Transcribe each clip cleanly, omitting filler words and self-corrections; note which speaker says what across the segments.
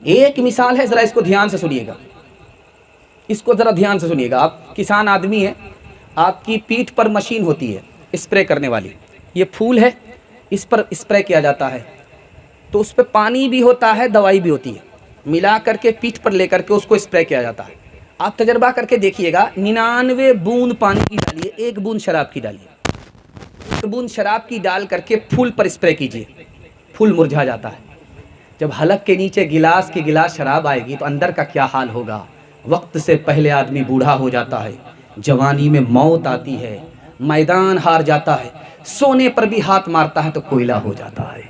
Speaker 1: ایک مثال ہے, ذرا اس کو دھیان سے سنیے گا, اس کو ذرا دھیان سے سنیے گا. آپ کسان آدمی ہیں, آپ کی پیٹھ پر مشین ہوتی ہے اسپرے کرنے والی, یہ پھول ہے, اس پر اسپرے کیا جاتا ہے, تو اس پہ پانی بھی ہوتا ہے, دوائی بھی ہوتی ہے, ملا کر کے پیٹھ پر لے کر کے اس کو اسپرے کیا جاتا ہے. آپ تجربہ کر کے دیکھیے گا, 99 بوند پانی کی ڈالیے, 1 بوند شراب کی ڈالیے, 1 بوند شراب کی ڈال کر کے پھول پر اسپرے کیجیے, پھول مرجھا جاتا ہے. جب حلق کے نیچے گلاس کی گلاس شراب آئے گی تو اندر کا کیا حال ہوگا. وقت سے پہلے آدمی بوڑھا ہو جاتا ہے, جوانی میں موت آتی ہے, میدان ہار جاتا ہے, سونے پر بھی ہاتھ مارتا ہے تو کوئلہ ہو جاتا ہے.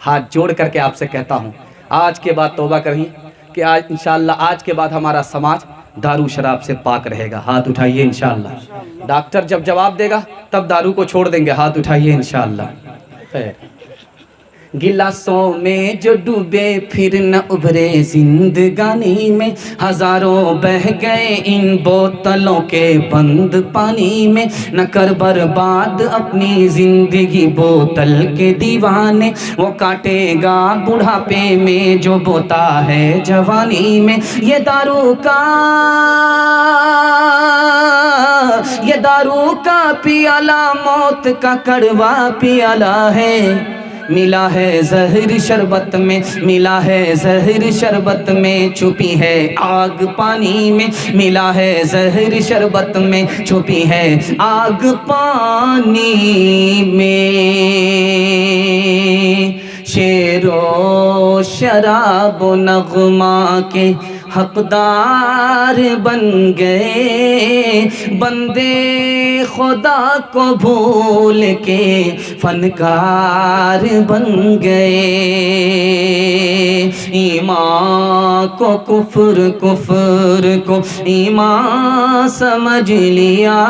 Speaker 1: ہاتھ جوڑ کر کے آپ سے کہتا ہوں, آج کے بعد توبہ کریے کہ آج انشاءاللہ آج کے بعد ہمارا سماج دارو شراب سے پاک رہے گا. ہاتھ اٹھائیے انشاءاللہ. ڈاکٹر جب جواب دے گا تب دارو کو چھوڑ دیں گے. ہاتھ اٹھائیے انشاءاللہ. خیر. گلاسوں میں جو ڈوبے پھر نہ ابھرے زندگانی میں, ہزاروں بہہ گئے ان بوتلوں کے بند پانی میں, نہ کر برباد اپنی زندگی بوتل کے دیوانے, وہ کاٹے گا بڑھاپے میں جو بوتا ہے جوانی میں. یہ دارو کا پیالہ موت کا کڑوا پیالہ ہے, ملا ہے زہر شربت میں, ملا ہے زہر شربت میں, چھپی ہے آگ پانی میں, ملا ہے زہر شربت میں, چھپی ہے آگ پانی میں. شعر و شراب و نغمہ کے حقدار بن گئے, بندے خدا کو بھول کے فنکار بن گئے. ایمان کو کفر, کفر کو ایمان سمجھ لیا,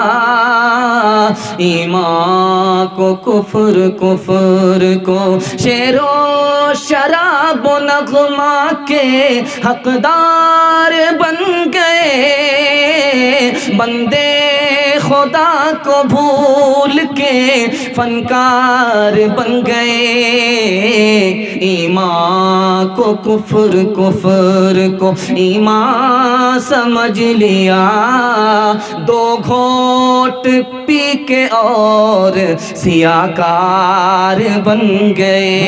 Speaker 1: ایمان کو کفر, کفر کو شعر و شراب و نغمہ کے حقدار بن گئے, بندے خدا کو بھول کے فنکار بن گئے. ایمان کو کفر, کفر کو ایمان سمجھ لیا, 2 گھونٹ پی کے اور سیاکار بن گئے.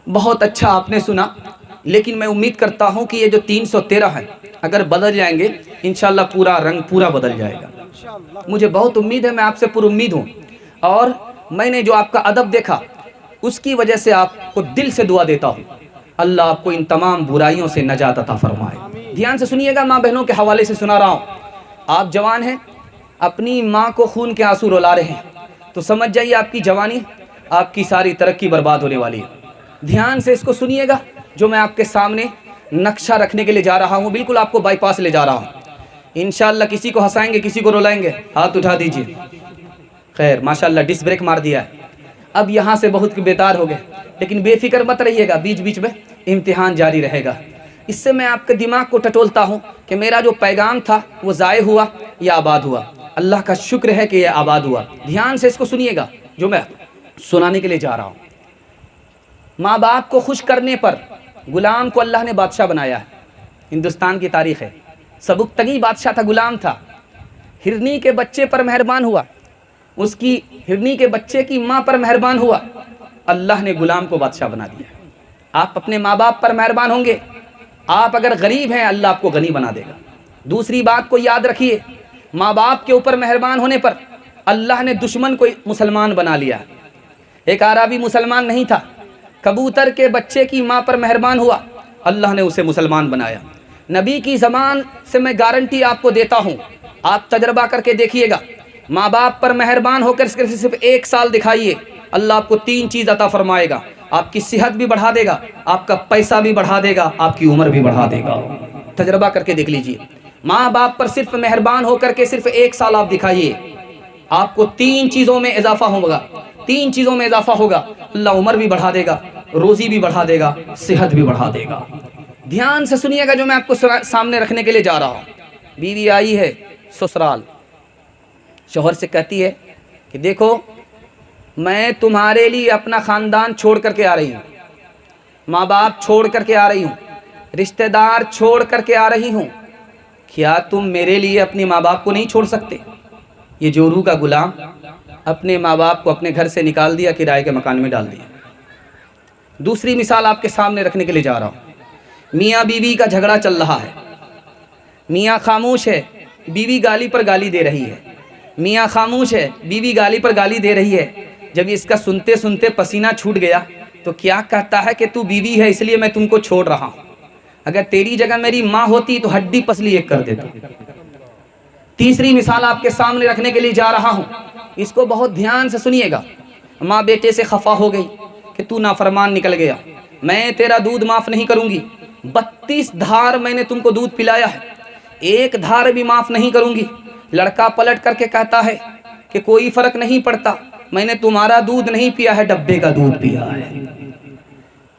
Speaker 1: بہت اچھا آپ نے سنا, لیکن میں امید کرتا ہوں کہ یہ جو 313 ہیں اگر بدل جائیں گے انشاءاللہ پورا رنگ پورا بدل جائے گا. مجھے بہت امید ہے, میں آپ سے پر امید ہوں, اور میں نے جو آپ کا ادب دیکھا اس کی وجہ سے آپ کو دل سے دعا دیتا ہوں, اللہ آپ کو ان تمام برائیوں سے نجات عطا فرمائے. دھیان سے سنیے گا, ماں بہنوں کے حوالے سے سنا رہا ہوں. آپ جوان ہیں, اپنی ماں کو خون کے آنسو رلا رہے ہیں, تو سمجھ جائیے آپ کی جوانی, آپ کی ساری ترقی برباد ہونے والی ہے. دھیان سے اس کو سنیے گا, جو میں آپ کے سامنے نقشہ رکھنے کے لیے جا رہا ہوں, بالکل آپ کو بائی پاس لے جا رہا ہوں. انشاءاللہ کسی کو ہنسائیں گے, کسی کو رولائیں گے. ہاتھ اٹھا دیجئے. خیر ماشاءاللہ ڈس بریک مار دیا ہے. اب یہاں سے بہت بیدار ہو گئے, لیکن بے فکر مت رہیے گا, بیچ بیچ میں امتحان جاری رہے گا. اس سے میں آپ کے دماغ کو ٹٹولتا ہوں کہ میرا جو پیغام تھا وہ ضائع ہوا یا آباد ہوا. اللہ کا شکر ہے کہ یہ آباد ہوا. دھیان سے اس کو سنیے گا جو میں سنانے کے لیے جا رہا ہوں. ماں باپ کو خوش کرنے پر غلام کو اللہ نے بادشاہ بنایا ہے. ہندوستان کی تاریخ ہے. سبکتگی بادشاہ تھا, غلام تھا, ہرنی کے بچے پر مہربان ہوا, اس کی ہرنی کے بچے کی ماں پر مہربان ہوا, اللہ نے غلام کو بادشاہ بنا دیا. آپ اپنے ماں باپ پر مہربان ہوں گے, آپ اگر غریب ہیں اللہ آپ کو غنی بنا دے گا. دوسری بات کو یاد رکھیے, ماں باپ کے اوپر مہربان ہونے پر اللہ نے دشمن کو مسلمان بنا لیا. ایک عربی مسلمان نہیں تھا, کبوتر کے بچے کی ماں پر مہربان ہوا, اللہ نے اسے مسلمان بنایا. نبی کی زبان سے میں گارنٹی آپ کو دیتا ہوں, آپ تجربہ کر کے دیکھیے گا, ماں باپ پر مہربان ہو کر صرف 1 سال دکھائیے, اللہ آپ کو 3 چیز عطا فرمائے گا. آپ کی صحت بھی بڑھا دے گا, آپ کا پیسہ بھی بڑھا دے گا, آپ کی عمر بھی بڑھا دے گا. تجربہ کر کے دیکھ لیجئے. ماں باپ پر صرف مہربان ہو کر کے صرف 1 سال آپ دکھائیے, آپ کو 3 چیزوں میں اضافہ ہوگا. 3 چیزوں میں اضافہ ہوگا, اللہ عمر بھی بڑھا دے گا, روزی بھی بڑھا دے گا, صحت بھی بڑھا دے گا. دھیان سے سنیے گا جو میں آپ کو سامنے رکھنے کے لیے جا رہا ہوں. بیوی آئی ہے سسرال, شوہر سے کہتی ہے کہ دیکھو میں تمہارے لیے اپنا خاندان چھوڑ کر کے آ رہی ہوں، ماں باپ چھوڑ کر کے آ رہی ہوں، رشتہ دار چھوڑ کر کے آ رہی ہوں، کیا تم میرے لیے اپنے ماں باپ کو نہیں چھوڑ سکتے؟ یہ جورو کا غلام اپنے ماں باپ کو اپنے گھر سے نکال دیا، کرائے کے مکان میں ڈال دیا۔ دوسری مثال آپ کے سامنے رکھنے کے لیے جا رہا ہوں، میاں بیوی کا جھگڑا چل رہا ہے، میاں خاموش ہے، بیوی گالی پر گالی دے رہی ہے، میاں خاموش ہے، بیوی گالی پر گالی دے رہی ہے۔ جب اس کا سنتے سنتے پسینہ چھوٹ گیا تو کیا کہتا ہے کہ تو بیوی ہے اس لیے میں تم کو چھوڑ رہا ہوں، اگر تیری جگہ میری ماں ہوتی تو ہڈی پسلی ایک کر دیتا۔ تیسری مثال آپ کے سامنے رکھنے کے لیے جا رہا ہوں، اس کو بہت دھیان سے سنیے گا۔ ماں بیٹے سے خفا ہو گئی کہ تو نافرمان نکل گیا، میں تیرا دودھ معاف نہیں کروں گی، 32 دھار میں نے تم کو دودھ پلایا ہے، ایک دھار بھی معاف نہیں کروں گی۔ لڑکا پلٹ کر کے کہتا ہے کہ کوئی فرق نہیں پڑتا، میں نے تمہارا دودھ نہیں پیا ہے، ڈبے کا دودھ پیا ہے۔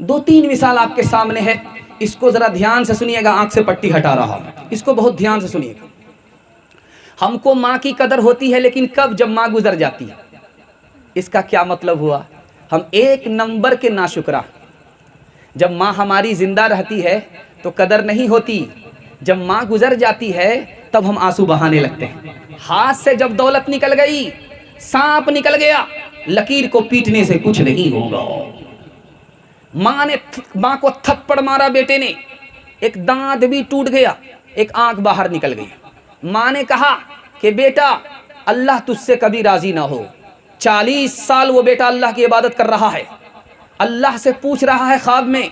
Speaker 1: 2-3 مثال آپ کے سامنے ہے، اس کو ذرا دھیان سے سنیے گا، آنکھ سے پٹی ہٹا رہا ہوں، اس کو بہت دھیان سے سنیے گا۔ ہم کو ماں کی قدر ہوتی ہے، لیکن کب؟ جب ماں گزر جاتی ہے۔ اس کا کیا مطلب ہوا؟ ہم 1 نمبر کے ناشکرا۔ جب ماں ہماری زندہ رہتی ہے تو قدر نہیں ہوتی، جب ماں گزر جاتی ہے تب ہم آنسو بہانے لگتے ہیں۔ ہاتھ سے جب دولت نکل گئی، سانپ نکل گیا، لکیر کو پیٹنے سے کچھ نہیں ہوگا۔ ماں کو تھپڑ مارا بیٹے نے، ایک دانت بھی ٹوٹ گیا، ایک آنکھ باہر نکل گئی۔ ماں نے کہا کہ بیٹا اللہ تجھ سے کبھی راضی نہ ہو۔ 40 سال وہ بیٹا اللہ کی عبادت کر رہا ہے، اللہ سے پوچھ رہا ہے خواب میں،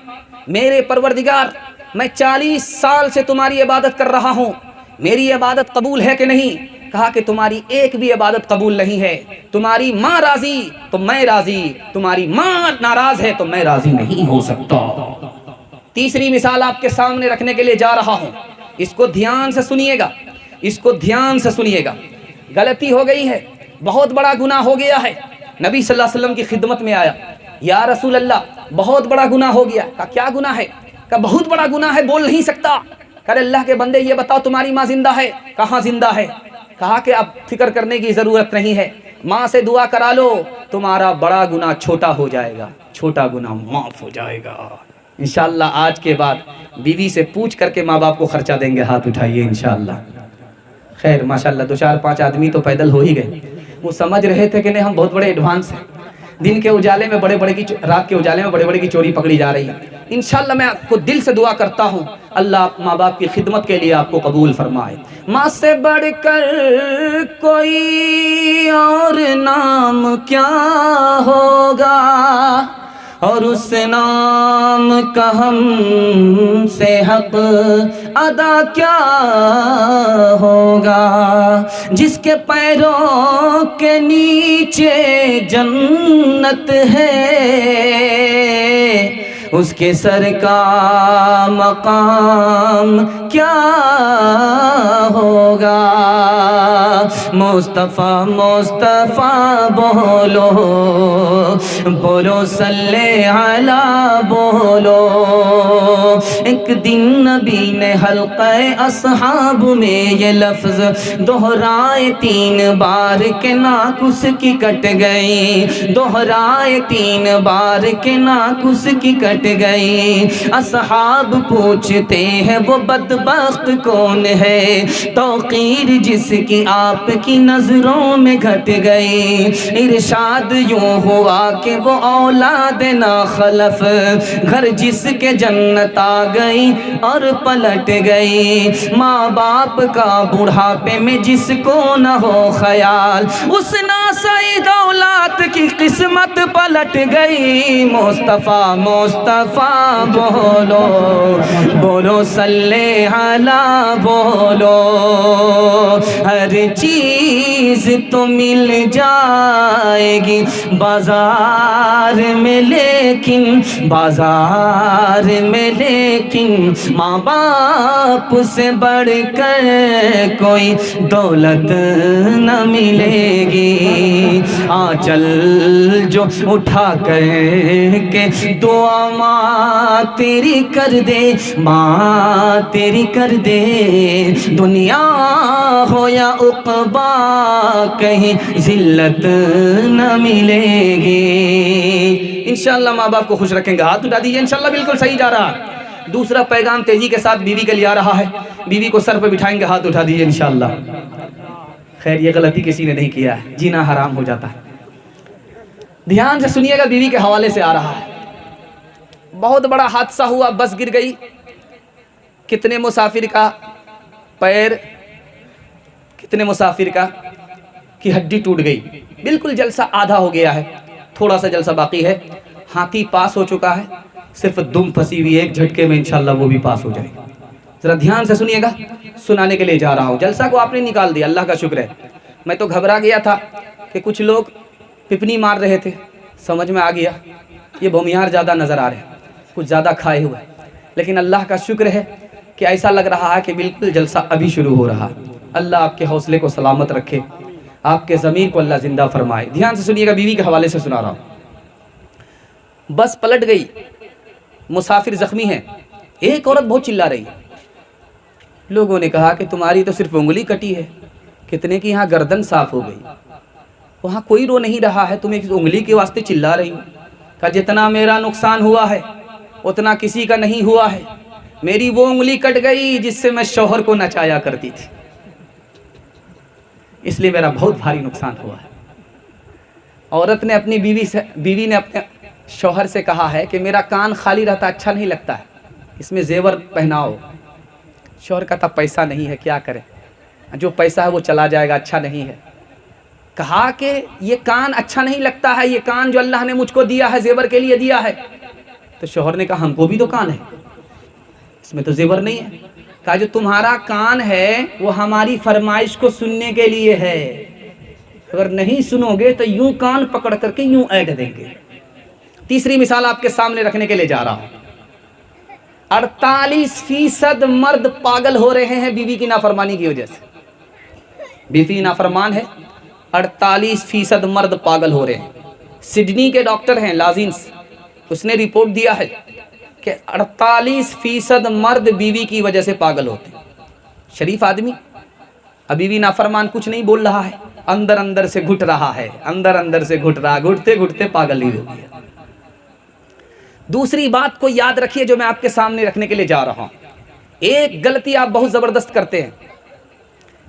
Speaker 1: میرے پروردگار میں 40 سال سے تمہاری عبادت کر رہا ہوں، میری عبادت قبول ہے کہ نہیں؟ کہا کہ تمہاری ایک بھی عبادت قبول نہیں ہے، تمہاری ماں راضی تو میں راضی، تمہاری ماں ناراض ہے تو میں راضی نہیں ہو سکتا۔ تیسری مثال آپ کے سامنے رکھنے کے لیے جا رہا ہوں، اس کو دھیان سے سنیے گا، اس کو دھیان سے سنیے گا۔ غلطی ہو گئی ہے، بہت بڑا گناہ ہو گیا ہے۔ نبی صلی اللہ علیہ وسلم کی خدمت میں آیا، یا رسول اللہ بہت بڑا گناہ ہو گیا۔ کہا کیا گناہ ہے؟ کہا بہت بڑا گناہ ہے، بول نہیں سکتا۔ کہا اللہ کے بندے یہ بتاؤ تمہاری ماں زندہ ہے؟ کہاں زندہ ہے؟ کہا کہ اب فکر کرنے کی ضرورت نہیں ہے، ماں سے دعا کرا لو، تمہارا بڑا گناہ چھوٹا ہو جائے گا، چھوٹا گناہ معاف ہو جائے گا۔ انشاءاللہ آج کے بعد بیوی سے پوچھ کر کے ماں باپ کو خرچہ دیں گے، ہاتھ اٹھائیے انشاءاللہ۔ خیر ماشاءاللہ 2-4-5 آدمی تو پیدل ہو ہی گئے، وہ سمجھ رہے تھے کہ نہیں ہم بہت بڑے ایڈوانس ہیں، دن کے اجالے میں بڑے بڑے کی، رات کے اجالے میں بڑے بڑے کی چوری پکڑی جا رہی ہے۔ انشاءاللہ میں آپ کو دل سے دعا کرتا ہوں اللہ ماں باپ کی خدمت کے لیے آپ کو قبول فرمائے۔ ماں سے بڑھ کر کوئی اور نام کیا ہوگا، اور اس نام کا ہم سے حق ادا کیا ہوگا، جس کے پیروں کے نیچے جنت ہے، اس کے سر کا مقام کیا ہوگا۔ مصطفیٰ مصطفیٰ بولو، بولو صلی علی بولو۔ ایک دن نبی نے حلقہ اصحاب میں یہ لفظ دہرائے 3 بار کہ ناک اس کی کٹ گئی، دہرائے 3 بار کہ ناک اس کی کٹ گئی۔ اصحاب پوچھتے ہیں وہ بدبخت کون ہے، توقیر جس کی آپ کی نظروں میں گھٹ گئی۔ ارشاد یوں ہوا کہ وہ اولاد ناخلف، گھر جس کے جنت آ گئی اور پلٹ گئی۔ ماں باپ کا بڑھاپے میں جس کو نہ ہو خیال، اس ناسعید اولاد کی قسمت پلٹ گئی۔ مصطفیٰ مصطفیٰ بولو، بولو صلی علی بولو۔ ہر چیز تو مل جائے گی بازار میں، لیکن بازار میں لیکن ماں باپ سے بڑھ کر کوئی دولت نہ ملے گی۔ آنچل جو اٹھا کر کے دعا ماں تیری کر دے، ماں تیری کر دے، دنیا ہو یا عقبا کہیں ذلت نہ ملے گی۔ انشاءاللہ ماں باپ کو خوش رکھیں گے، ہاتھ اٹھا دیجئے، انشاءاللہ بالکل صحیح جا رہا ہے۔ دوسرا پیغام تیزی کے ساتھ بیوی کے لیے آ رہا ہے، بیوی کو سر پہ بٹھائیں گے، ہاتھ اٹھا دیجئے انشاءاللہ۔ خیر یہ غلطی کسی نے نہیں کیا ہے، جینا حرام ہو جاتا ہے۔ دھیان سے سنیے گا، بیوی کے حوالے سے آ رہا ہے۔ بہت بڑا حادثہ ہوا، بس گر گئی، کتنے مسافر کا پیر، کتنے مسافر کی ہڈی ٹوٹ گئی، بالکل جلسہ آدھا ہو گیا ہے، تھوڑا سا جلسہ باقی ہے، ہاتھی پاس ہو چکا ہے، صرف دم پھنسی ہوئی، ایک جھٹکے میں انشاءاللہ وہ بھی پاس ہو جائے گا۔ ذرا دھیان سے سنیے گا، سنانے کے لیے جا رہا ہوں۔ جلسہ کو آپ نے نکال دیا، اللہ کا شکر ہے۔ میں تو گھبرا گیا تھا کہ کچھ لوگ پپنی مار رہے تھے، سمجھ میں آ گیا یہ بھومیار زیادہ نظر آ رہے ہیں، کچھ زیادہ کھائے ہوئے، لیکن اللہ کا شکر ہے کہ ایسا لگ رہا ہے کہ بالکل جلسہ ابھی شروع ہو رہا۔ اللہ آپ کے حوصلے کو سلامت رکھے، آپ کے ضمیر کو اللہ زندہ فرمائے۔ دھیان سے سنیے گا، بیوی کے حوالے سے سنا رہا ہوں۔ بس پلٹ گئی، مسافر زخمی ہیں، ایک عورت بہت چلا رہی ہے۔ لوگوں نے کہا کہ تمہاری تو صرف انگلی کٹی ہے، کتنے کی یہاں گردن صاف ہو گئی، وہاں کوئی رو نہیں رہا ہے، تم ایک انگلی کے واسطے چلا رہی ہو۔ کہ جتنا میرا نقصان ہوا ہے اتنا کسی کا نہیں ہوا ہے، میری وہ انگلی کٹ گئی جس سے میں شوہر کو نچایا کرتی تھی، اس لیے میرا بہت بھاری نقصان ہوا ہے۔ عورت نے اپنی بیوی نے اپنے شوہر سے کہا ہے کہ میرا کان خالی رہتا اچھا نہیں لگتا ہے، اس میں زیور پہناؤ۔ شوہر کہتا پیسہ نہیں ہے، کیا کرے، جو پیسہ ہے وہ چلا جائے گا، اچھا نہیں ہے۔ کہا کہ یہ کان اچھا نہیں لگتا ہے، یہ کان جو اللہ نے مجھ کو دیا ہے زیور کے لیے دیا ہے۔ تو شوہر نے کہا ہم کو بھی تو کان ہے، اس میں تو زیور نہیں ہے۔ کہا جو تمہارا کان ہے وہ ہماری فرمائش کو سننے کے لیے ہے، اگر نہیں سنو گے تو یوں کان پکڑ کر کے یوں ایڈ دیں گے۔ تیسری مثال آپ کے سامنے رکھنے کے لیے جا رہا ہوں۔ 48% مرد پاگل ہو رہے ہیں بیوی کی نافرمانی کی وجہ سے، بیوی نافرمان ہے، 48% مرد پاگل ہو رہے ہیں۔ سڈنی کے ڈاکٹر ہیں لازینس، اس نے رپورٹ دیا ہے کہ 48% مرد بیوی کی وجہ سے پاگل ہوتے ہیں۔ شریف آدمی، اب بیوی نافرمان کچھ نہیں بول رہا ہے، اندر اندر سے گھٹ رہا ہے، اندر اندر سے گھٹ رہا، گھٹتے گھٹتے پاگل ہی ہو گیا۔ دوسری بات کو یاد رکھیے جو میں آپ کے سامنے رکھنے کے لیے جا رہا ہوں۔ ایک غلطی آپ بہت زبردست کرتے ہیں،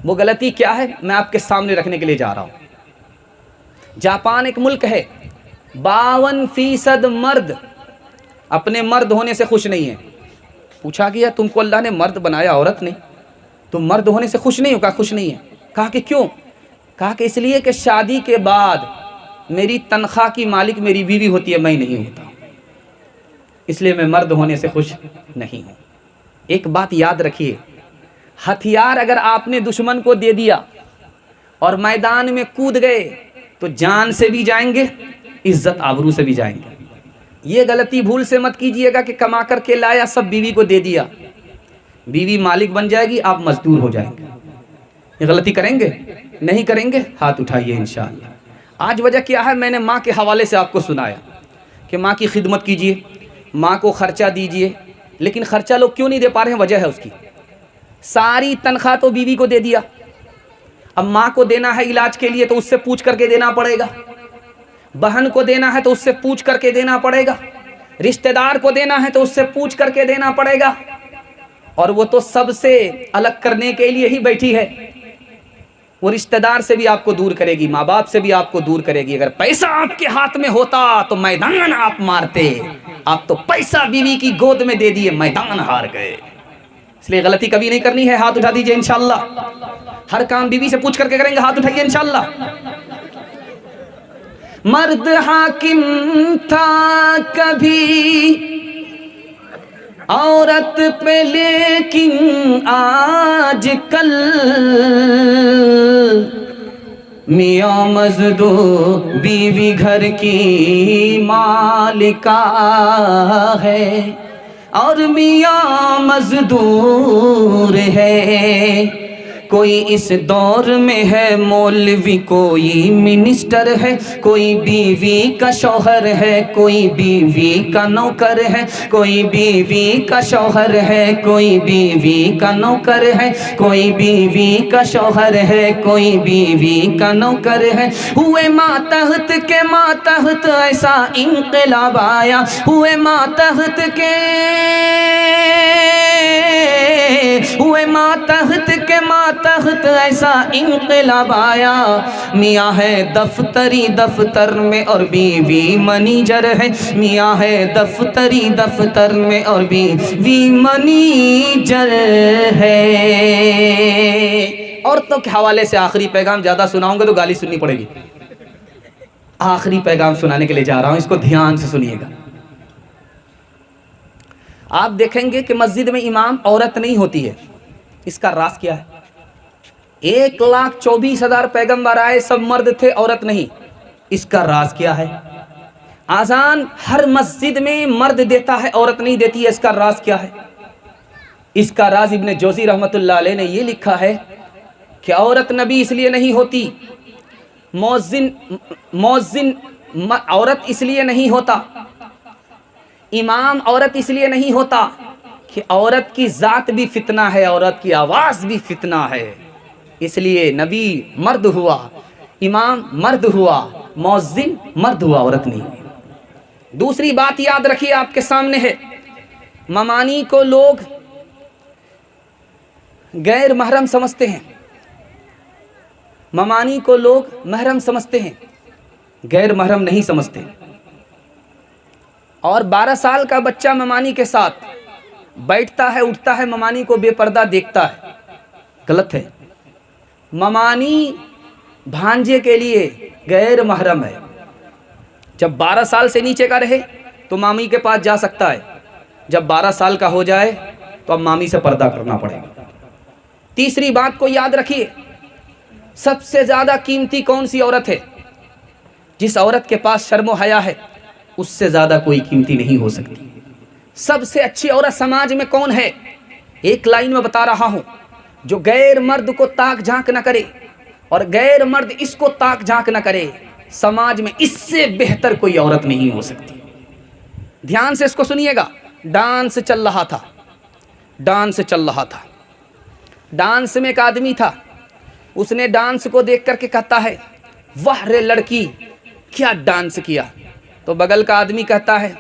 Speaker 1: وہ غلطی کیا ہے میں آپ کے سامنے رکھنے کے لیے جا رہا ہوں۔ جاپان ایک ملک ہے، 52% مرد اپنے مرد ہونے سے خوش نہیں ہیں۔ پوچھا گیا تم کو اللہ نے مرد بنایا عورت نہیں، تم مرد ہونے سے خوش نہیں ہو؟ کہا خوش نہیں ہے۔ کہا کہ کیوں؟ کہا کہ اس لیے کہ شادی کے بعد میری تنخواہ کی مالک میری بیوی ہوتی ہے، میں نہیں ہوتا، اس لیے میں مرد ہونے سے خوش نہیں ہوں۔ ایک بات یاد رکھیے، ہتھیار اگر آپ نے دشمن کو دے دیا اور میدان میں کود گئے تو جان سے بھی جائیں گے، عزت آبرو سے بھی جائیں گے۔ یہ غلطی بھول سے مت کیجئے گا کہ کما کر کے لایا سب بیوی کو دے دیا، بیوی مالک بن جائے گی، آپ مزدور ہو جائیں گے۔ یہ غلطی کریں گے؟ نہیں کریں گے؟ ہاتھ اٹھائیے انشاءاللہ۔ آج وجہ کیا ہے؟ میں نے ماں کے حوالے سے آپ کو سنایا کہ ماں کی خدمت کیجئے، ماں کو خرچہ دیجئے، لیکن خرچہ لوگ کیوں نہیں دے پا رہے ہیں؟ وجہ ہے اس کی، ساری تنخواہ تو بیوی کو دے دیا، اب ماں کو دینا ہے علاج کے لیے تو اس سے پوچھ کر کے دینا پڑے گا، بہن کو دینا ہے تو اس سے پوچھ کر کے دینا پڑے گا، رشتہ دار کو دینا ہے تو اس سے پوچھ کر کے دینا پڑے گا، اور وہ تو سب سے الگ کرنے کے لیے ہی بیٹھی ہے۔ وہ رشتہ دار سے بھی آپ کو دور کرے گی، ماں باپ سے بھی آپ کو دور کرے گی۔ اگر پیسہ آپ کے ہاتھ میں ہوتا تو میدان آپ مارتے، آپ تو پیسہ بیوی کی گود میں دے دیے، میدان ہار گئے۔ اس لیے غلطی کبھی نہیں کرنی ہے، ہاتھ اٹھا دیجئے انشاءاللہ۔ ہر کام بیوی سے پوچھ کر کے کریں گے، ہاتھ اٹھائیے انشاءاللہ۔ مرد حاکم تھا کبھی عورت پہ، لیکن آج کل میاں مزدور بیوی گھر کی مالکہ ہے، اور میاں مزدور ہے، کوئی اس دور میں ہے مولوی، کوئی منسٹر ہے، کوئی بیوی کا شوہر ہے، کوئی بیوی کا نوکر ہے، کوئی بیوی کا شوہر ہے، کوئی بیوی کا نوکر ہے، کوئی بیوی کا شوہر ہے، کوئی بیوی کا نوکر ہے۔ ہوئے ماتحت کے ماتحت ایسا انقلاب آیا، ہوئے ماتحت کے ماتحت ایسا انقلاب آیا، میاں ہے دفتری دفتر میں اور بیوی منیجر ہے، میاں ہے دفتری دفتر میں اور بیوی منیجر ہے۔ عورتوں کے حوالے سے آخری پیغام، زیادہ سناؤں گا تو گالی سننی پڑے گی، آخری پیغام سنانے کے لیے جا رہا ہوں، اس کو دھیان سے سنیے گا۔ آپ دیکھیں گے کہ مسجد میں امام عورت نہیں ہوتی ہے، اس کا راز کیا ہے؟ 1,24,000 پیغمبر آئے، سب مرد تھے، عورت نہیں، اس کا راز کیا ہے؟ اذان ہر مسجد میں مرد دیتا ہے، عورت نہیں دیتی ہے، اس کا راز کیا ہے؟ اس کا راز ابن جوزی رحمۃ اللہ علیہ نے یہ لکھا ہے کہ عورت نبی اس لیے نہیں ہوتی، مؤذن عورت اس لیے نہیں ہوتا، امام عورت اس لیے نہیں ہوتا کہ عورت کی ذات بھی فتنہ ہے، عورت کی آواز بھی فتنہ ہے، اس لیے نبی مرد ہوا، امام مرد ہوا، مؤذن مرد ہوا، عورت نہیں۔ دوسری بات یاد رکھیے، آپ کے سامنے ہے، ممانی کو لوگ غیر محرم سمجھتے ہیں، ممانی کو لوگ محرم سمجھتے ہیں، غیر محرم نہیں سمجھتے، اور 12 سال کا بچہ ممانی کے ساتھ بیٹھتا ہے، اٹھتا ہے، ممانی کو بے پردہ دیکھتا ہے، غلط ہے۔ ممانی بھانجے کے لیے غیر محرم ہے، جب 12 سال سے نیچے کا رہے تو مامی کے پاس جا سکتا ہے، جب 12 سال کا ہو جائے تو اب مامی سے پردہ کرنا پڑے گا۔ تیسری بات کو یاد رکھیے، سب سے زیادہ قیمتی کون سی عورت ہے؟ جس عورت کے پاس شرم و حیا ہے، اس سے زیادہ کوئی قیمتی نہیں ہو سکتی۔ سب سے اچھی عورت سماج میں کون ہے؟ ایک لائن میں بتا رہا ہوں، جو غیر مرد کو تاک جھانک نہ کرے اور غیر مرد اس کو تاک جھانک نہ کرے، سماج میں اس سے بہتر کوئی عورت نہیں ہو سکتی۔ دھیان سے اس کو سنیے گا۔ ڈانس چل رہا تھا، ڈانس چل رہا تھا، ڈانس میں ایک آدمی تھا، اس نے ڈانس کو دیکھ کر کے کہتا ہے، واہ رے لڑکی کیا ڈانس کیا، تو بغل کا آدمی کہتا ہے،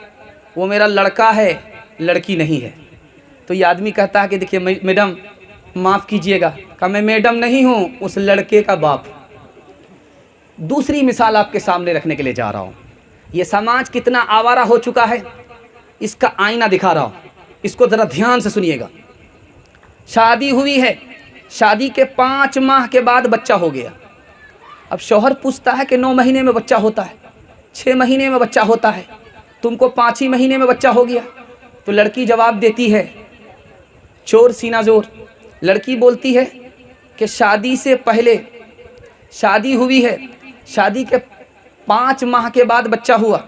Speaker 1: وہ میرا لڑکا ہے، لڑکی نہیں ہے۔ تو یہ آدمی کہتا ہے کہ دیکھیے میڈم معاف کیجئے گا، کہ میں میڈم نہیں ہوں، اس لڑکے کا باپ۔ دوسری مثال آپ کے سامنے رکھنے کے لیے جا رہا ہوں، یہ سماج کتنا آوارہ ہو چکا ہے، اس کا آئینہ دکھا رہا ہوں، اس کو ذرا دھیان سے سنیے گا۔ شادی ہوئی ہے، شادی کے 5 ماہ کے بعد بچہ ہو گیا، اب شوہر پوچھتا ہے کہ 9 مہینے میں بچہ ہوتا ہے، 6 مہینے میں بچہ ہوتا ہے، تم کو 5 ہی مہینے میں بچہ ہو گیا؟ تو لڑکی جواب دیتی ہے، چور سینہ زور، لڑکی بولتی ہے کہ شادی سے پہلے شادی ہوئی ہے، شادی کے 5 ماہ کے بعد بچہ ہوا،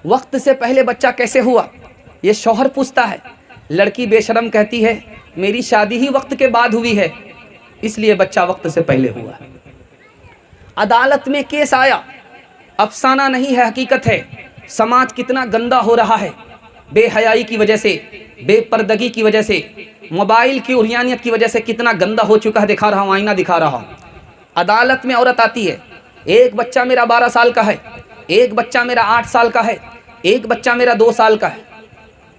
Speaker 1: وقت سے پہلے بچہ کیسے ہوا؟ یہ شوہر پوچھتا ہے، لڑکی بے شرم کہتی ہے، میری شادی ہی وقت کے بعد ہوئی ہے، اس لیے بچہ وقت سے پہلے ہوا ہے۔ عدالت میں کیس آیا، افسانہ نہیں ہے، حقیقت ہے، سماج کتنا گندا ہو رہا ہے، بے حیائی کی وجہ سے، بے پردگی کی وجہ سے، موبائل کی عریانیت کی وجہ سے کتنا گندا ہو چکا ہے، دکھا رہا ہوں، آئینہ دکھا رہا ہوں۔ عدالت میں عورت آتی ہے، ایک بچہ میرا 12 سال کا ہے، ایک بچہ میرا 8 سال کا ہے، ایک بچہ میرا 2 سال کا ہے۔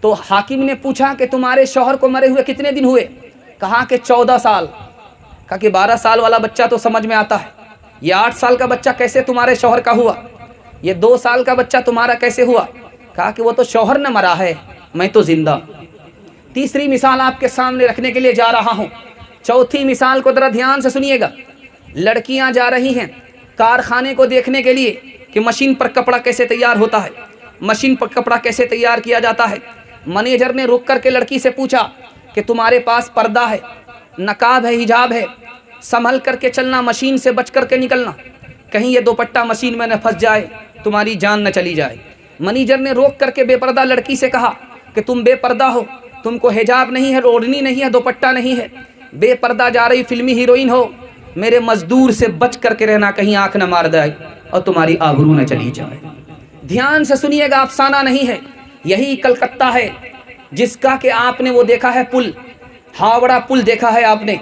Speaker 1: تو حاکم نے پوچھا کہ تمہارے شوہر کو مرے ہوئے کتنے دن ہوئے؟ کہا کہ 14 سال۔ کہا کہ 12 سال والا بچہ تو سمجھ میں آتا ہے، یہ 8 سال کا بچہ کیسے تمہارے شوہر کا ہوا؟ یہ 2 سال کا بچہ تمہارا کیسے ہوا؟ کہا کہ وہ تو شوہر نہ مرا ہے، میں تو زندہ۔ تیسری مثال آپ کے سامنے رکھنے کے لیے جا رہا ہوں، چوتھی مثال کو ذرا دھیان سے سنیے گا۔ لڑکیاں جا رہی ہیں کارخانے کو دیکھنے کے لیے کہ مشین پر کپڑا کیسے تیار ہوتا ہے، مشین پر کپڑا کیسے تیار کیا جاتا ہے۔ منیجر نے رک کر کے لڑکی سے پوچھا کہ تمہارے پاس پردہ ہے، نقاب ہے، حجاب ہے، سنبھل کر کے چلنا، مشین سے بچ کر کے نکلنا، کہیں یہ دوپٹہ مشین میں نہ پھنس جائے، تمہاری جان نہ چلی جائے۔ منیجر نے روک کر کے بے پردہ لڑکی سے کہا کہ تم بے پردہ ہو، تم کو حجاب نہیں ہے، اوڑھنی نہیں ہے، دوپٹہ نہیں ہے، بے پردہ جا رہی فلمی ہیروئن ہو، میرے مزدور سے بچ کر کے رہنا، کہیں آنکھ نہ مار دے اور تمہاری آبرو نہ چلی جائے۔ دھیان سے سنیے گا، افسانہ نہیں ہے، یہی کلکتہ ہے جس کا کہ آپ نے وہ دیکھا ہے پل، ہاوڑا پل دیکھا ہے آپ نے،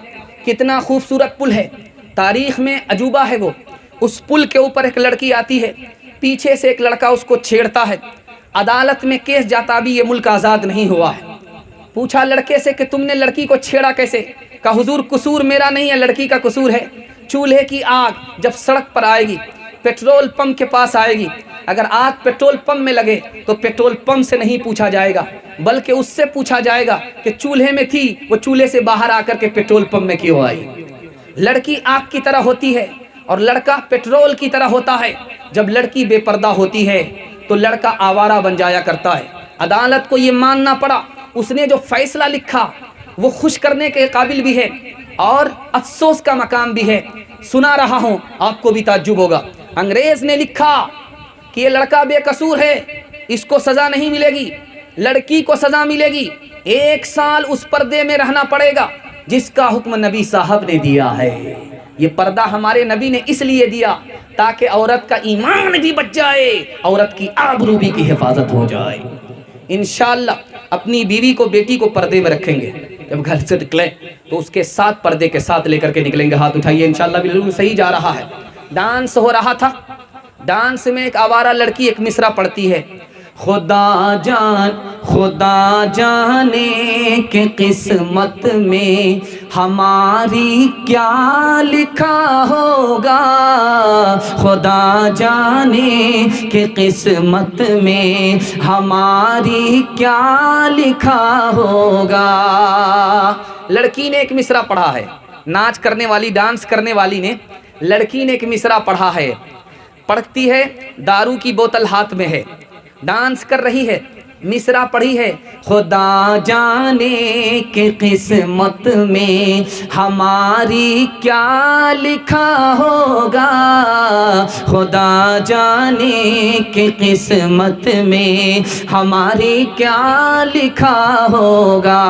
Speaker 1: کتنا خوبصورت پل ہے، تاریخ میں عجوبہ ہے وہ۔ اس پل کے اوپر ایک لڑکی آتی ہے، پیچھے سے ایک لڑکا اس کو چھیڑتا ہے، عدالت میں کیس جاتا بھی یہ ملک آزاد نہیں ہوا ہے۔ پوچھا لڑکے سے کہ تم نے لڑکی کو چھیڑا کیسے؟ کہا حضور قصور میرا نہیں ہے، لڑکی کا قصور ہے۔ چولہے کی آگ جب سڑک پر آئے گی، پیٹرول پمپ کے پاس آئے گی، اگر آگ پیٹرول پمپ میں لگے تو پیٹرول پمپ سے نہیں پوچھا جائے گا، بلکہ اس سے پوچھا جائے گا کہ چولہے میں تھی، وہ چولہے سے باہر آ کر کے پیٹرول پمپ میں کیوں آئی۔ لڑکی آگ کی طرح ہوتی ہے اور لڑکا پیٹرول کی طرح ہوتا ہے۔ جب لڑکی بے پردہ ہوتی ہے تو لڑکا آوارہ بن جایا کرتا ہے۔ عدالت کو یہ ماننا پڑا، اس نے جو فیصلہ لکھا وہ خوش کرنے کے قابل بھی ہے اور افسوس کا مقام بھی ہے۔ سنا رہا ہوں، آپ کو بھی تعجب ہوگا۔ انگریز نے لکھا کہ یہ لڑکا بے قصور ہے، اس کو سزا نہیں ملے گی، لڑکی کو سزا ملے گی، 1 سال اس پردے میں رہنا پڑے گا جس کا حکم نبی صاحب نے دیا ہے۔ یہ پردہ ہمارے نبی نے اس لیے دیا تاکہ عورت کا ایمان بھی بچ جائے، عورت کی آبرو بھی کی حفاظت ہو جائے۔ انشاءاللہ اپنی بیوی کو، بیٹی کو پردے میں رکھیں گے، جب گھر سے نکلیں تو اس کے ساتھ پردے کے ساتھ لے کر کے نکلیں گے۔ ہاتھ اٹھائیے، انشاءاللہ بالکل صحیح جا رہا ہے۔ ڈانس ہو رہا تھا، ڈانس میں ایک آوارہ لڑکی ایک مصرع پڑھتی ہے، خدا جانے کہ قسمت میں ہماری کیا لکھا ہوگا، خدا جانے کہ قسمت میں ہماری کیا لکھا ہوگا۔ لڑکی نے ایک مصرع پڑھا ہے، ناچ کرنے والی، ڈانس کرنے والی نے، لڑکی نے ایک مصرع پڑھا ہے، پڑھتی ہے، دارو کی بوتل ہاتھ میں ہے، ڈانس کر رہی ہے، مصرع پڑھی ہے، خدا جانے کہ قسمت میں ہماری کیا لکھا ہوگا، خدا جانے کہ قسمت میں ہماری کیا لکھا ہوگا،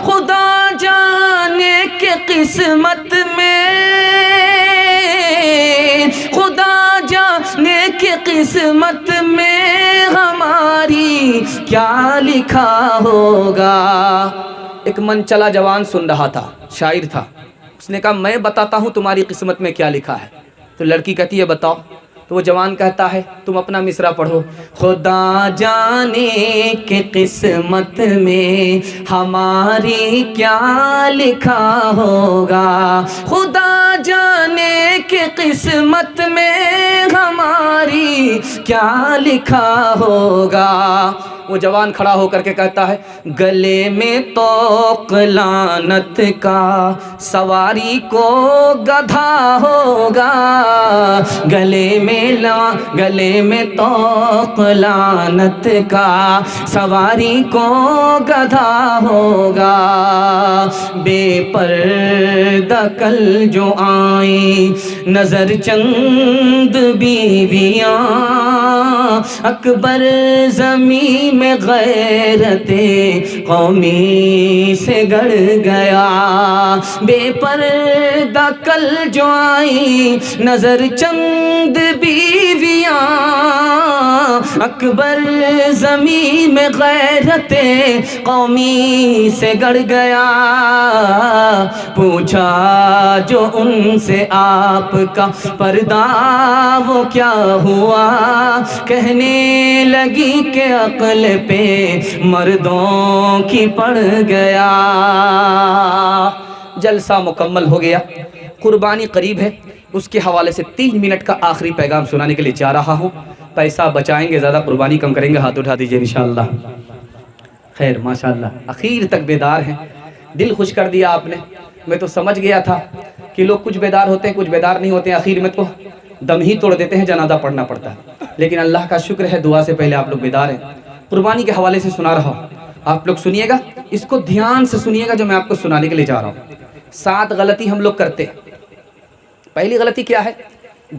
Speaker 1: خدا جانے کہ قسمت میں، خدا جانے کہ قسمت میں ہماری کیا لکھا ہوگا۔ ایک من چلا جوان سن رہا تھا، شاعر تھا، اس نے کہا میں بتاتا ہوں تمہاری قسمت میں کیا لکھا ہے۔ تو لڑکی کہتی ہے بتاؤ، تو وہ جوان کہتا ہے تم اپنا مصرع پڑھو، خدا جانے کہ قسمت میں ہماری کیا لکھا ہوگا، خدا جانے کہ قسمت میں ہماری کیا لکھا ہوگا۔ وہ جوان کھڑا ہو کر کے کہتا ہے گلے میں طوق لعنت کا سواری کو گدھا ہوگا، گلے میں طوق لعنت کا سواری کو گدھا ہوگا، بے پردہ کل جو آئیں نظر چند بیویاں، اکبر زمین میں غیرت قومی سے گڑ گیا، بے پردہ کل جو آئیں نظر چند بیویاں، اکبر زمین میں غیرت قومی سے گڑ گیا، پوچھا جو ان سے آپ کا پردہ وہ کیا ہوا، کہنے لگی کہ عقل پہ مردوں کی پڑ گیا۔ جلسہ مکمل ہو گیا، قربانی قریب ہے، اس کے حوالے سے 3 منٹ کا آخری پیغام سنانے کے لیے جا رہا ہوں۔ پیسہ بچائیں گے، زیادہ قربانی کم کریں گے، ہاتھ اٹھا دیجئے انشاءاللہ۔ خیر ماشاءاللہ اخیر تک بیدار ہیں، دل خوش کر دیا آپ نے۔ میں تو سمجھ گیا تھا کہ لوگ کچھ بیدار ہوتے ہیں کچھ بیدار نہیں ہوتے ہیں، آخر میں تو دم ہی توڑ دیتے ہیں، جنازہ پڑھنا پڑتا ہے، لیکن اللہ کا شکر ہے دعا سے پہلے آپ لوگ بیدار ہیں۔ قربانی کے حوالے سے سنا رہا ہوں، آپ لوگ سنیے گا، اس کو دھیان سے سنیے گا جو میں آپ کو سنانے کے لیے جا رہا ہوں۔ 7 غلطی ہم لوگ کرتے ہیں۔ پہلی غلطی کیا ہے؟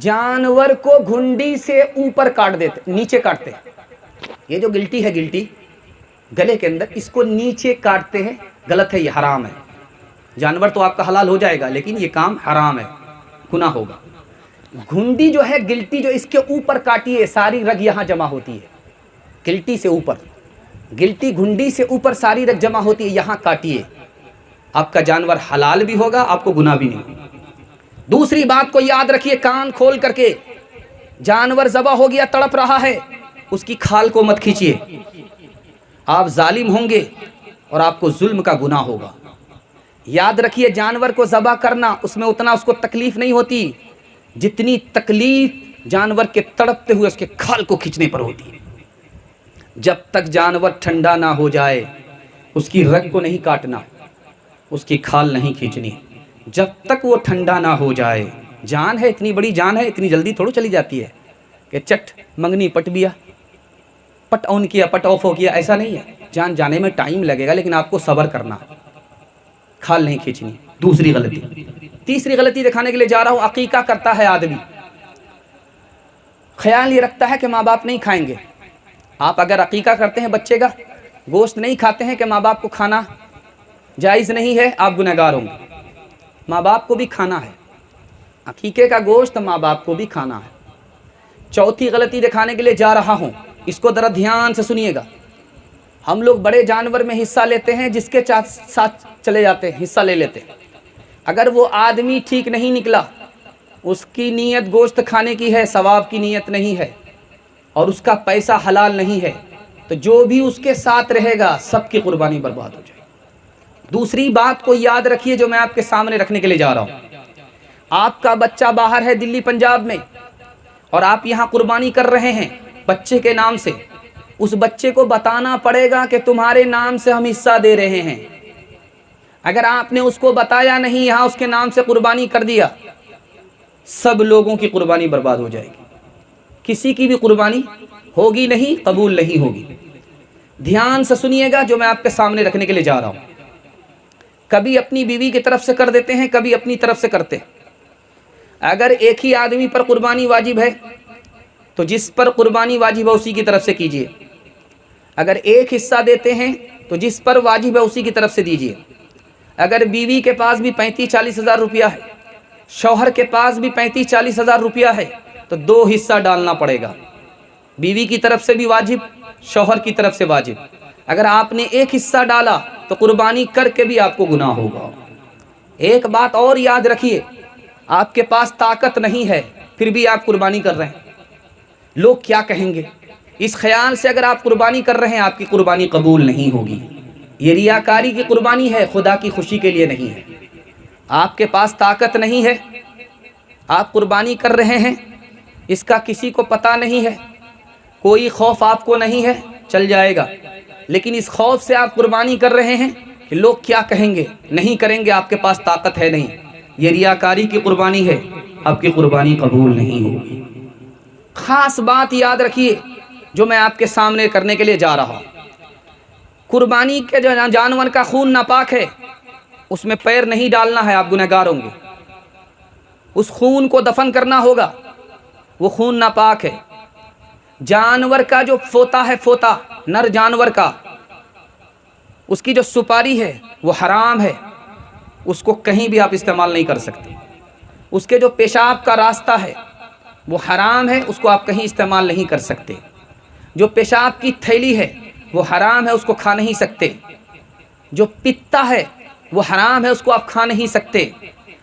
Speaker 1: جانور کو گھنڈی سے اوپر کاٹ دیتے، نیچے کاٹتے ہیں۔ یہ جو گلٹی ہے، گلٹی گلے کے اندر، اس کو نیچے کاٹتے ہیں، غلط ہے، یہ حرام ہے۔ جانور تو آپ کا حلال ہو جائے گا لیکن یہ کام حرام ہے، گناہ ہوگا۔ گھنڈی جو ہے گلٹی جو اس کے اوپر کاٹیے، ساری رگ یہاں جمع ہوتی ہے، گلٹی سے اوپر، گلٹی گھنڈی سے اوپر ساری رگ جمع ہوتی ہے، یہاں کاٹیے، آپ کا جانور حلال بھی ہوگا، آپ کو گناہ بھی نہیں ہوگا۔ دوسری بات کو یاد رکھیے کان کھول کر کے، جانور ذبح ہو گیا تڑپ رہا ہے، اس کی کھال کو مت کھینچیے، آپ ظالم ہوں گے اور آپ کو ظلم کا گناہ ہوگا۔ یاد رکھیے جانور کو ذبح کرنا اس میں اتنا اس کو تکلیف نہیں ہوتی جتنی تکلیف جانور کے تڑپتے ہوئے اس کے کھال کو کھینچنے پر ہوتی ہے۔ جب تک جانور ٹھنڈا نہ ہو جائے اس کی رگ کو نہیں کاٹنا، اس کی کھال نہیں کھینچنی، جب تک وہ ٹھنڈا نہ ہو جائے۔ جان ہے، اتنی بڑی جان ہے، اتنی جلدی تھوڑو چلی جاتی ہے کہ چٹ منگنی پٹ بیا، پٹ آن کیا پٹ آف ہو گیا، ایسا نہیں ہے۔ جان جانے میں ٹائم لگے گا لیکن آپ کو صبر کرنا، کھال نہیں کھینچنی۔ دوسری غلطی، تیسری غلطی دکھانے کے لیے جا رہا ہوں۔ عقیقہ کرتا ہے آدمی، خیال یہ رکھتا ہے کہ ماں باپ نہیں کھائیں گے۔ آپ اگر عقیقہ کرتے ہیں بچے کا، گوشت نہیں کھاتے ہیں کہ ماں باپ کو کھانا جائز نہیں ہے، آپ گنہگار ہوں گے۔ ماں باپ کو بھی کھانا ہے، عقیقے کا گوشت ماں باپ کو بھی کھانا ہے۔ چوتھی غلطی دکھانے کے لیے جا رہا ہوں، اس کو ذرا دھیان سے سنیے گا۔ ہم لوگ بڑے جانور میں حصہ لیتے ہیں، جس کے ساتھ چلے جاتے ہیں، حصہ لے لیتے ہیں۔ اگر وہ آدمی ٹھیک نہیں نکلا، اس کی نیت گوشت کھانے کی ہے، ثواب کی نیت نہیں ہے، اور اس کا پیسہ حلال نہیں ہے، تو جو بھی اس کے ساتھ رہے گا سب کی قربانی برباد ہو جائے گی۔ دوسری بات کو یاد رکھیے جو میں آپ کے سامنے رکھنے کے لیے جا رہا ہوں۔ آپ کا بچہ باہر ہے دلی پنجاب میں، اور آپ یہاں قربانی کر رہے ہیں بچے کے نام سے، اس بچے کو بتانا پڑے گا کہ تمہارے نام سے ہم حصہ دے رہے ہیں۔ اگر آپ نے اس کو بتایا نہیں، یہاں اس کے نام سے قربانی کر دیا، سب لوگوں کی قربانی برباد ہو جائے گی، کسی کی بھی قربانی ہوگی نہیں، قبول نہیں ہوگی۔ دھیان سے سنیے گا جو میں آپ کے سامنے رکھنے کے لیے جا رہا ہوں۔ کبھی اپنی بیوی کی طرف سے کر دیتے ہیں، کبھی اپنی طرف سے کرتے ہیں۔ اگر ایک ہی آدمی پر قربانی واجب ہے تو جس پر قربانی واجب ہے اسی کی طرف سے کیجیے۔ اگر ایک حصہ دیتے ہیں تو جس پر واجب ہے اسی کی طرف سے دیجیے۔ اگر بیوی کے پاس بھی 35-40 ہزار روپیہ ہے، شوہر کے پاس بھی 35-40 ہزار روپیہ ہے، تو 2 حصہ ڈالنا پڑے گا، بیوی کی طرف سے بھی واجب، شوہر کی طرف سے واجب۔ اگر آپ نے ایک حصہ ڈالا تو قربانی کر کے بھی آپ کو گناہ ہوگا۔ ایک بات اور یاد رکھیے، آپ کے پاس طاقت نہیں ہے پھر بھی آپ قربانی کر رہے ہیں، لوگ کیا کہیں گے، اس خیال سے اگر آپ قربانی کر رہے ہیں آپ کی قربانی قبول نہیں ہوگی۔ یہ ریاکاری کی قربانی ہے، خدا کی خوشی کے لیے نہیں ہے۔ آپ کے پاس طاقت نہیں ہے، آپ قربانی کر رہے ہیں، اس کا کسی کو پتہ نہیں ہے، کوئی خوف آپ کو نہیں ہے، چل جائے گا، لیکن اس خوف سے آپ قربانی کر رہے ہیں کہ لوگ کیا کہیں گے، نہیں کریں گے، آپ کے پاس طاقت ہے نہیں، یہ ریاکاری کی قربانی ہے، آپ کی قربانی قبول نہیں ہوگی۔ خاص بات یاد رکھیے جو میں آپ کے سامنے کرنے کے لیے جا رہا ہوں۔ قربانی کے جو جانور کا خون ناپاک ہے، اس میں پیر نہیں ڈالنا ہے، آپ گنہگار ہوں گے۔ اس خون کو دفن کرنا ہوگا، وہ خون ناپاک ہے۔ جانور کا جو فوتا ہے، فوتا نر جانور کا، اس کی جو سپاری ہے وہ حرام ہے، اس کو کہیں بھی آپ استعمال نہیں کر سکتے۔ اس کے جو پیشاب کا راستہ ہے وہ حرام ہے، اس کو آپ کہیں استعمال نہیں کر سکتے۔ جو پیشاب کی تھیلی ہے وہ حرام ہے، اس کو کھا نہیں سکتے۔ جو پتا ہے وہ حرام ہے، اس کو آپ کھا نہیں سکتے۔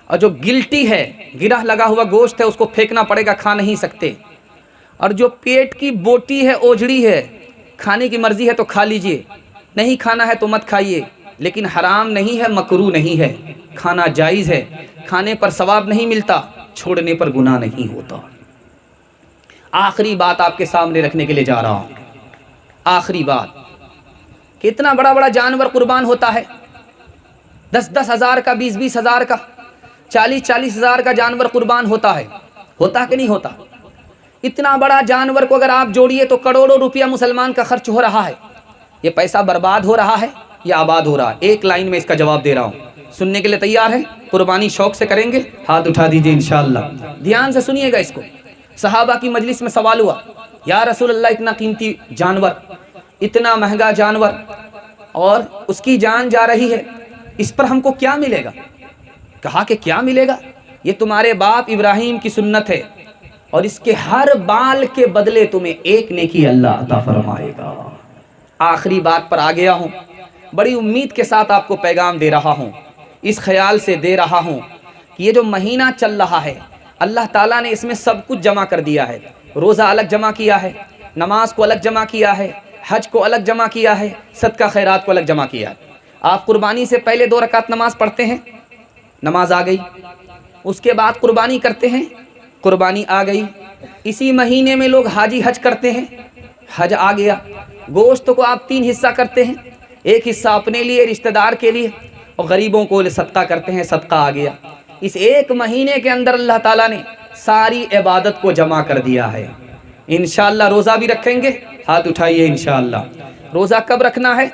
Speaker 1: اور جو گلٹی ہے، گرہ لگا ہوا گوشت ہے، اس کو پھینکنا پڑے گا، کھا نہیں سکتے۔ اور جو پیٹ کی بوٹی ہے، اوجڑی ہے، کھانے کی مرضی ہے تو کھا لیجئے، نہیں کھانا ہے تو مت کھائیے، لیکن حرام نہیں ہے، مکروہ نہیں ہے، کھانا جائز ہے۔ کھانے پر ثواب نہیں ملتا، چھوڑنے پر گناہ نہیں ہوتا۔ آخری بات آپ کے سامنے رکھنے کے لیے جا رہا ہوں، آخری بات، کتنا بڑا بڑا جانور قربان ہوتا ہے، 10-10 ہزار کا، 20-20 ہزار کا، 40-40 ہزار کا جانور قربان ہوتا ہے کہ نہیں ہوتا؟ اتنا بڑا جانور کو اگر آپ جوڑیے تو کروڑوں روپیہ مسلمان کا خرچ ہو رہا ہے۔ یہ پیسہ برباد ہو رہا ہے یا آباد ہو رہا ہے؟ ایک لائن میں اس کا جواب دے رہا ہوں، سننے کے لیے تیار ہے؟ قربانی شوق سے کریں گے؟ ہاتھ اٹھا دیجئے انشاءاللہ۔ دھیان سے سنیے گا اس کو۔ صحابہ کی مجلس میں سوال ہوا، یا رسول اللہ اتنا قیمتی جانور، اتنا مہنگا جانور، اور اس کی جان جا رہی ہے، اس پر ہم کو کیا ملے گا؟ کہا کہ کیا ملے گا؟ یہ تمہارے باپ ابراہیم کی سنت ہے اور اس کے ہر بال کے بدلے تمہیں ایک نیکی اللہ عطا فرمائے گا۔ آخری بات پر آ گیا ہوں، بڑی امید کے ساتھ آپ کو پیغام دے رہا ہوں، اس خیال سے دے رہا ہوں کہ یہ جو مہینہ چل رہا ہے اللہ تعالیٰ نے اس میں سب کچھ جمع کر دیا ہے۔ روزہ الگ جمع کیا ہے، نماز کو الگ جمع کیا ہے، حج کو الگ جمع کیا ہے، صدقہ خیرات کو الگ جمع کیا ہے۔ آپ قربانی سے پہلے 2 رکعت نماز پڑھتے ہیں، نماز آ گئی۔ اس کے بعد قربانی کرتے ہیں، قربانی آ گئی۔ اسی مہینے میں لوگ حاجی حج کرتے ہیں، حج آ گیا۔ گوشت کو آپ 3 حصہ کرتے ہیں، ایک حصہ اپنے لیے، رشتہ دار کے لیے، اور غریبوں کو صدقہ کرتے ہیں، صدقہ آ گیا۔ اس ایک مہینے کے اندر اللہ تعالیٰ نے ساری عبادت کو جمع کر دیا ہے۔ انشاءاللہ روزہ بھی رکھیں گے، ہاتھ اٹھائیے انشاءاللہ۔ روزہ کب رکھنا ہے؟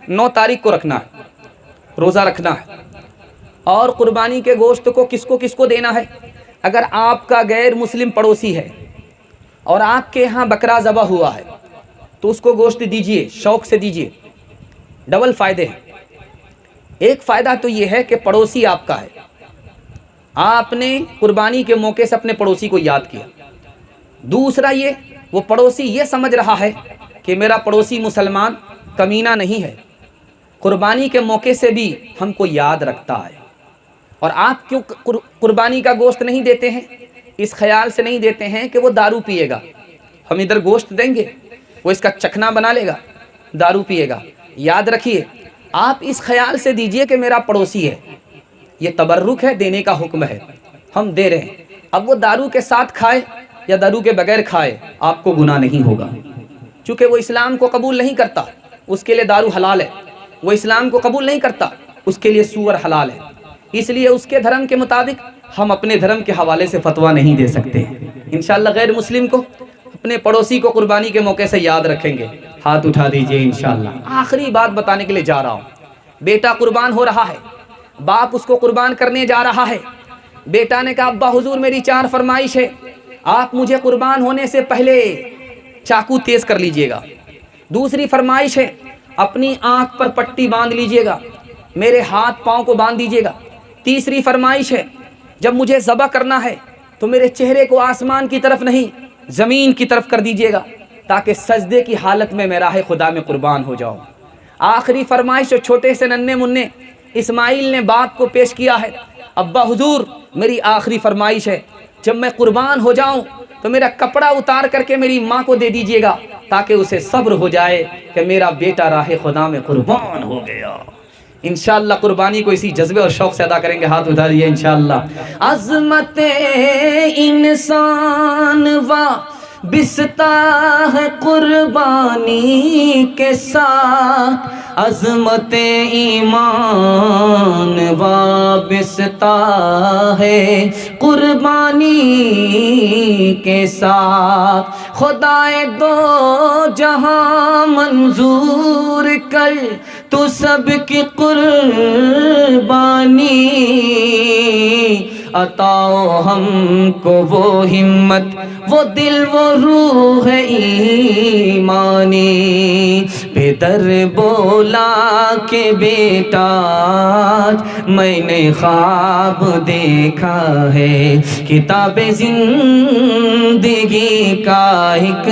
Speaker 1: 9 تاریخ کو رکھنا ہے، روزہ رکھنا ہے۔ اور قربانی کے گوشت کو کس کو دینا ہے؟ اگر آپ کا غیر مسلم پڑوسی ہے اور آپ کے ہاں بکرا ذبح ہوا ہے تو اس کو گوشت دیجئے، شوق سے دیجئے، ڈبل فائدے ہیں۔ ایک فائدہ تو یہ ہے کہ پڑوسی آپ کا ہے، آپ نے قربانی کے موقع سے اپنے پڑوسی کو یاد کیا۔ دوسرا یہ، وہ پڑوسی یہ سمجھ رہا ہے کہ میرا پڑوسی مسلمان کمینہ نہیں ہے، قربانی کے موقع سے بھی ہم کو یاد رکھتا ہے۔ اور آپ کیوں قربانی کا گوشت نہیں دیتے ہیں؟ اس خیال سے نہیں دیتے ہیں کہ وہ دارو پیے گا، ہم ادھر گوشت دیں گے وہ اس کا چکھنا بنا لے گا، دارو پیے گا۔ یاد رکھیے، آپ اس خیال سے دیجئے کہ میرا پڑوسی ہے، یہ تبرک ہے، دینے کا حکم ہے، ہم دے رہے ہیں۔ اب وہ دارو کے ساتھ کھائے یا دارو کے بغیر کھائے، آپ کو گناہ نہیں ہوگا، چونکہ وہ اسلام کو قبول نہیں کرتا، اس کے لیے دارو حلال ہے۔ وہ اسلام کو قبول نہیں کرتا، اس کے لیے سور حلال ہے۔ اس لیے اس کے دھرم کے مطابق ہم اپنے دھرم کے حوالے سے فتویٰ نہیں دے سکتے۔ انشاءاللہ غیر مسلم کو، اپنے پڑوسی کو قربانی کے موقع سے یاد رکھیں گے، ہاتھ اٹھا دیجئے انشاءاللہ۔ آخری بات بتانے کے لیے جا رہا ہوں، بیٹا قربان ہو رہا ہے، باپ اس کو قربان کرنے جا رہا ہے۔ بیٹا نے کہا ابا حضور میری 4 فرمائش ہے، آپ مجھے قربان ہونے سے پہلے چاقو تیز کر لیجئے گا۔ دوسری فرمائش ہے اپنی آنکھ پر پٹی باندھ لیجئے گا، میرے ہاتھ پاؤں کو باندھ دیجئے گا۔ تیسری فرمائش ہے جب مجھے ذبح کرنا ہے تو میرے چہرے کو آسمان کی طرف نہیں زمین کی طرف کر دیجئے گا، تاکہ سجدے کی حالت میں میں راہ خدا میں قربان ہو جاؤں۔ آخری فرمائش جو چھوٹے سے ننھے منھے اسماعیل نے باپ کو پیش کیا ہے، ابا حضور میری آخری فرمائش ہے جب میں قربان ہو جاؤں تو میرا کپڑا اتار کر کے میری ماں کو دے دیجئے گا، تاکہ اسے صبر ہو جائے کہ میرا بیٹا راہ خدا میں قربان ہو گیا۔ انشاءاللہ قربانی کو اسی جذبے اور شوق سے ادا کریں گے، ہاتھ اٹھا دیجئے انشاءاللہ۔ عظمت انسان وابستہ ہے قربانی کے ساتھ، عظمت ایمان وابستہ ہے قربانی کے ساتھ، خدائے دو جہاں منظور کر تو سب کی قربانی، عطا ہم کو وہ ہمت، وہ دل، وہ روح ایمانی۔ پدر بولا کہ بیٹا میں نے خواب دیکھا ہے، کتاب زندگی کا ایک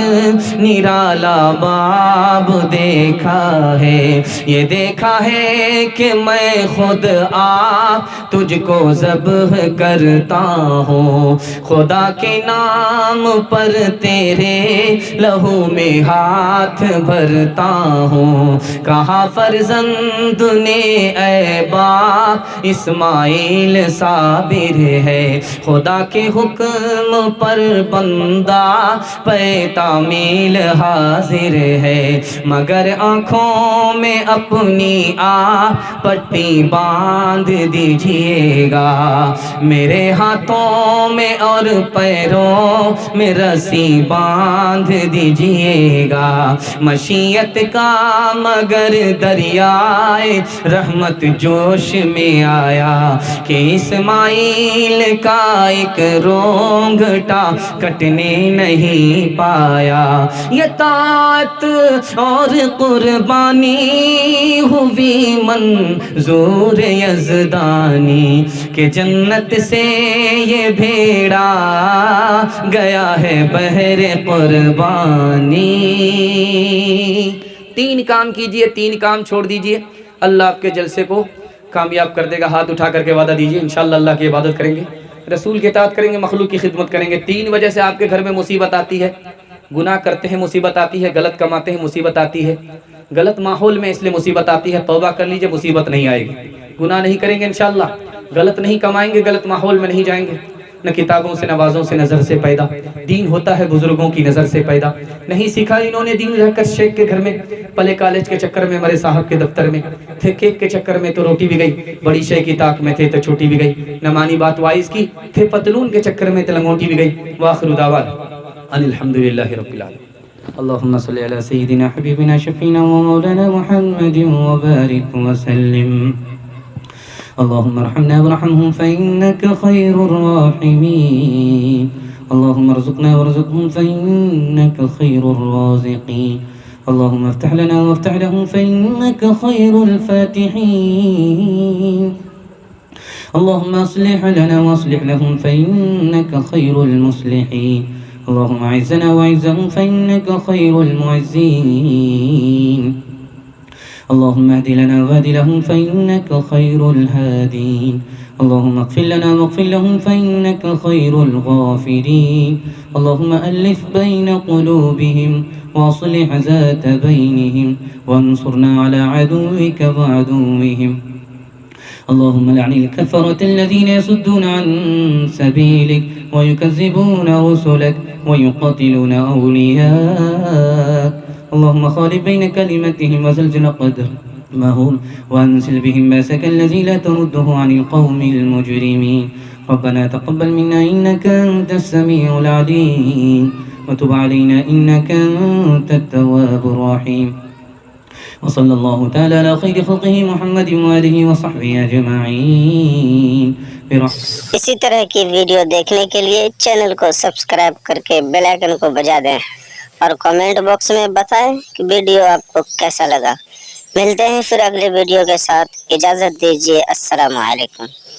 Speaker 1: نرالا باب دیکھا ہے، یہ دیکھا ہے کہ میں خود آپ تجھ کو ذبح کرتا ہوں، خدا کے نام پر تیرے لہو میں ہاتھ بھرتا ہوں۔ کہا فرزند نے اے باپ اسماعیل صابر ہے، خدا کے حکم پر بندہ پہ تعمیل حاضر ہے، مگر آنکھوں میں اپنی آپ پٹی باندھ دیجئے گا، میرے ہاتھوں میں اور پیروں میں رسی باندھ دیجئے گا، مشیت کا مگر گر دریائے رحمت جوش میں آیا کہ اسماعیل کا ایک رونگٹا کٹنے نہیں پایا. یہ طاعت اور قربانی ہوئی منظور یزدانی کہ جنت سے یہ بھیڑا گیا ہے بحر قربانی. 3 کام کیجئے، 3 کام چھوڑ دیجئے، اللہ آپ کے جلسے کو کامیاب کر دے گا. ہاتھ اٹھا کر کے وعدہ دیجئے انشاءاللہ اللہ کی عبادت کریں گے، رسول کی اطاعت کریں گے، مخلوق کی خدمت کریں گے. 3 وجہ سے آپ کے گھر میں مصیبت آتی ہے. گناہ کرتے ہیں مصیبت آتی ہے، غلط کماتے ہیں مصیبت آتی ہے، غلط ماحول میں اس لیے مصیبت آتی ہے. توبہ کر لیجئے، مصیبت نہیں آئے گی. گناہ نہیں کریں گے انشاءاللہ، غلط نہیں کمائیں گے، غلط ماحول میں نہیں جائیں گے. نہ کتابوں سے، نوازوں سے، نظر سے پیدا. دین ہوتا ہے بزرگوں کی نظر سے پیدا. نہیں سیکھا انہوں نے دین رہ کر شیخ کے گھر میں، پلے کالج کے چکر میں، مرے صاحب کے دفتر میں تھے، کیک کے چکر میں تو روٹی بھی گئی، بڑی شے کی طاق میں تھے تو چھوٹی بھی گئی. نہ مانی بات وائز کی، تھے پتلون کے چکر میں تو لنگوٹی بھی گئی. وآخر دعوانا ان الحمدللہ رب العالمین. اللهم صل على سيدنا حبيبنا شفينا ومولانا محمد وبارك وسلم. اللهم ارحمنا وارحمهم فإنك خير الراحمين. اللهم ارزقنا وارزقهم فإنك خير الرازقين. اللهم افتح لنا وافتح لهم فإنك خير الفاتحين. اللهم اصلح لنا واصلح لهم فإنك خير المصلحين. اللهم اعزنا واعزهم فإنك خير المعزين. اللهم اهد لنا واهد لهم فإنك خير الهادين. اللهم اغفر لنا واغفر لهم فإنك خير الغافرين. اللهم ألف بين قلوبهم وأصلح ذات بينهم وانصرنا على عدوك وعدوهم. اللهم لعن الكفرة الذين يصدون عن سبيلك ويكذبون رسلك ويقتلون أولياءك. اللهم خالف بين كلمتهم وزلزل قدمهم وانزل بهم باسك الذي لا ترده عن القوم المجرمين. ربنا تقبل منا إنك أنت السميع العليم وتب علينا إنك أنت التواب الرحيم. وصلى الله تعالى على خير خلقه محمد وآله وصحبه أجمعين.
Speaker 2: اسی طرح کی ویڈیو دیکھنے کے لیے چینل کو سبسکرائب کر کے بیل آئیکن کو بجا دیں اور کمنٹ باکس میں بتائیں کہ ویڈیو آپ کو کیسا لگا. ملتے ہیں پھر اگلے ویڈیو کے ساتھ. اجازت دیجیے. السلام علیکم.